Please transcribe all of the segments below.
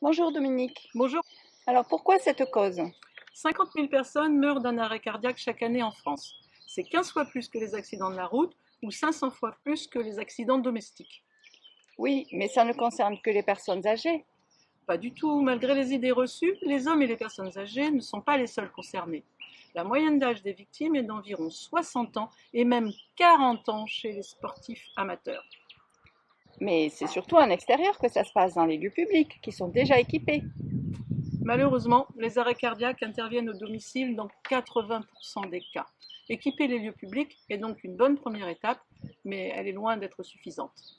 Bonjour Dominique. Bonjour. Alors pourquoi cette cause? 50 000 personnes meurent d'un arrêt cardiaque chaque année en France. C'est 15 fois plus que les accidents de la route ou 500 fois plus que les accidents domestiques. Oui, mais ça ne concerne que les personnes âgées. Pas du tout. Malgré les idées reçues, les hommes et les personnes âgées ne sont pas les seuls concernés. La moyenne d'âge des victimes est d'environ 60 ans et même 40 ans chez les sportifs amateurs. Mais c'est surtout en extérieur que ça se passe dans les lieux publics, qui sont déjà équipés. Malheureusement, les arrêts cardiaques interviennent au domicile dans 80% des cas. Équiper les lieux publics est donc une bonne première étape, mais elle est loin d'être suffisante.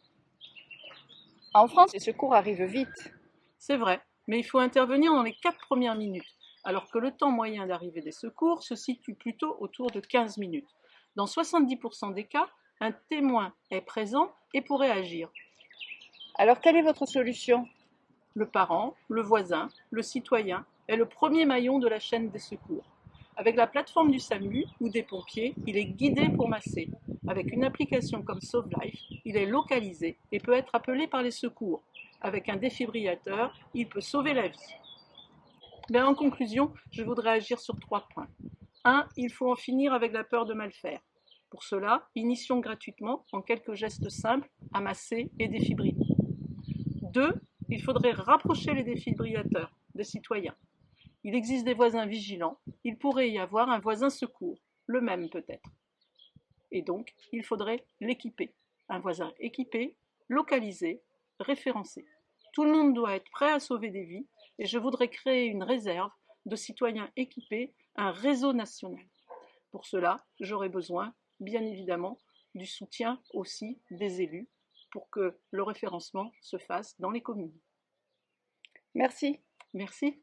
En France, les secours arrivent vite. C'est vrai, mais il faut intervenir dans les 4 premières minutes, alors que le temps moyen d'arrivée des secours se situe plutôt autour de 15 minutes. Dans 70% des cas, un témoin est présent et pourrait agir. Alors quelle est votre solution? Le parent, le voisin, le citoyen est le premier maillon de la chaîne des secours. Avec la plateforme du SAMU ou des pompiers, il est guidé pour masser. Avec une application comme Sauve Life, il est localisé et peut être appelé par les secours. Avec un défibrillateur, il peut sauver la vie. En conclusion, je voudrais agir sur 3 points. 1. Il faut en finir avec la peur de mal faire. Pour cela, initions gratuitement, en quelques gestes simples, à masser et défibriller. 2. Il faudrait rapprocher les défibrillateurs des citoyens. Il existe des voisins vigilants, il pourrait y avoir un voisin secours, le même peut-être. Et donc, il faudrait l'équiper. Un voisin équipé, localisé, référencé. Tout le monde doit être prêt à sauver des vies et je voudrais créer une réserve de citoyens équipés, un réseau national. Pour cela, j'aurai besoin, bien évidemment, du soutien aussi des élus pour que le référencement se fasse dans les communes. Merci. Merci.